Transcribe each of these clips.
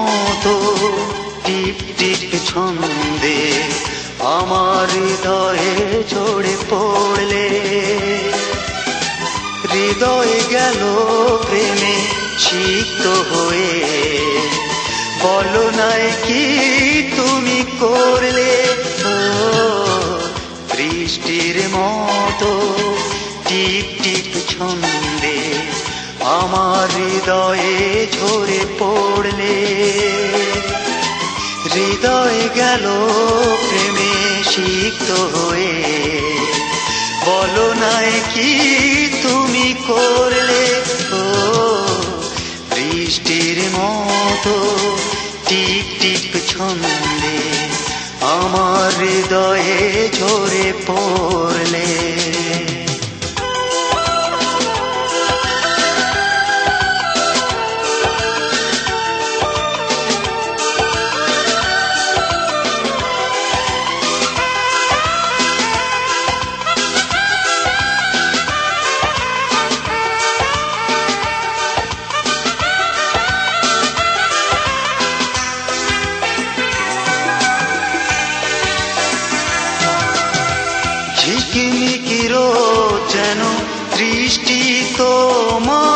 মতো টিপ টিপ ছন্দে আমার হৃদয়ে ঝরে পড়লে, হৃদয়ে গেল প্রেমে সিক্ত হয়ে, বলো নাই কি তুমি করলে। ও বৃষ্টির মতো টিপ টিপ ছন্দে আমার হৃদয়ে ঝরে পড়লে, হৃদয়ে গেল প্রেমে সিক্ত হয়ে, বলো নাই কি তুমি করলে। ও বৃষ্টির মতো টিপ টিপ ছন্দে আমার হৃদয়ে ঝরে পড়লে। ঝিকিমিকির যেন দৃষ্টি তোমার,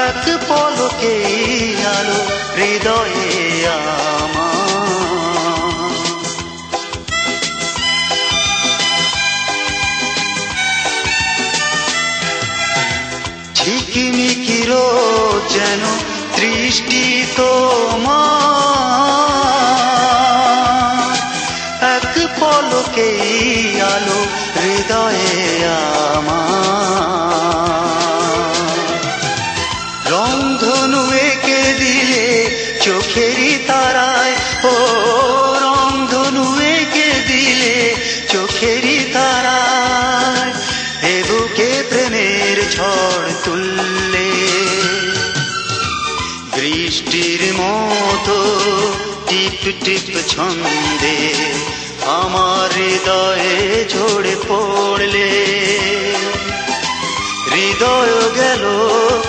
এক পলকে আলো হৃদয়ে আমার। ঝিকিমিকির যেন দৃষ্টি তোমার, এক পলকে আলো হৃদয়ে আমার। রংধনু এঁকে দিলে চোখেরই তারায়, ও রংধনু এঁকে দিলে চোখেরই তারায়, এ বুকে প্রেমের ঝড় তুললে, বৃষ্টির মতো টিপ টিপ ছন্দে আমার হৃদয়ে ঝরে পড়লে, হৃদয় গেল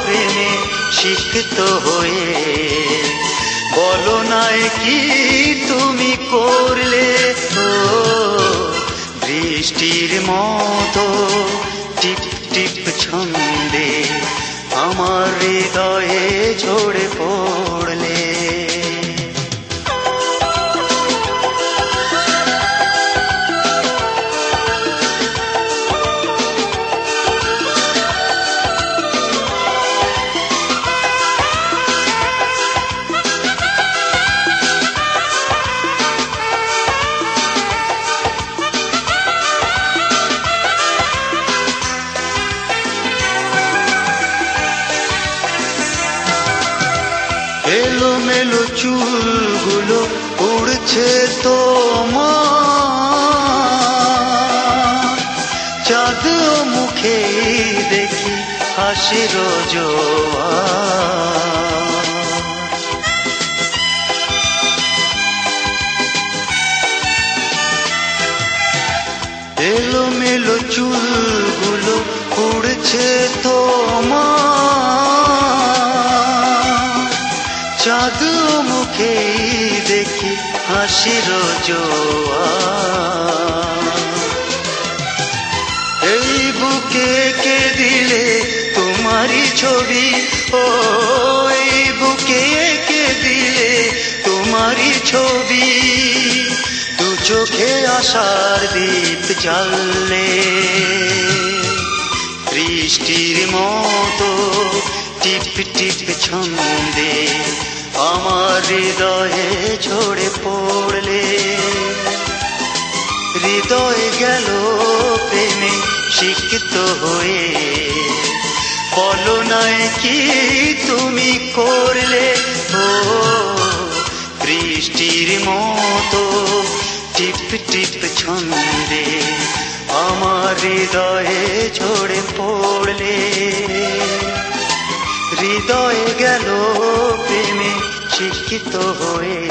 প্রেমে সিক্ত হয়ে, বলো নাই কি তুমি করলে। ও বৃষ্টির মতো টিপ টিপ ছন্দে আমার হৃদয়ে ঝরে পড়লে। এলোমেলো চুলগুলো উড়ছে তোমার, চাঁদ মুখে দেখি হাসির জোয়ার। এলোমেলো চুলগুলো উড়ছে তোমার, চাঁদ মুখে দেখি হাসির জোয়ার। এই বুকে কে দিলে তোমারই ছবি, ও এই বুকে কে দিলে তোমারই ছবি, দু চোখে আশার দীপ জ্বাললে, বৃষ্টির মতো টিপ টিপ ছন্দে আমার হৃদয়ে ঝরে পড়লে, হৃদয়ে গেল প্রেমে সিক্ত হয়ে, বলো নাই কি তুমি করলে। ও বৃষ্টির মতো টিপ টিপ ছন্দে আমার হৃদয়ে ঝরে পড়লে, হৃদয়ে গেল প্রেমে সিক্ত হয়ে,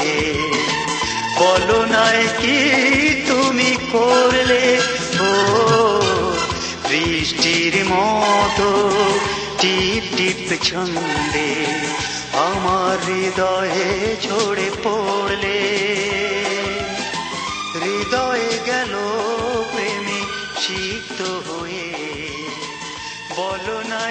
বলো নাই কি তুমি করলে। ও বৃষ্টির মতো টিপ টিপ ছন্দে আমার হৃদয়ে ঝরে পড়লে, হৃদয়ে গেল প্রেমে সিক্ত হয়ে, বলো না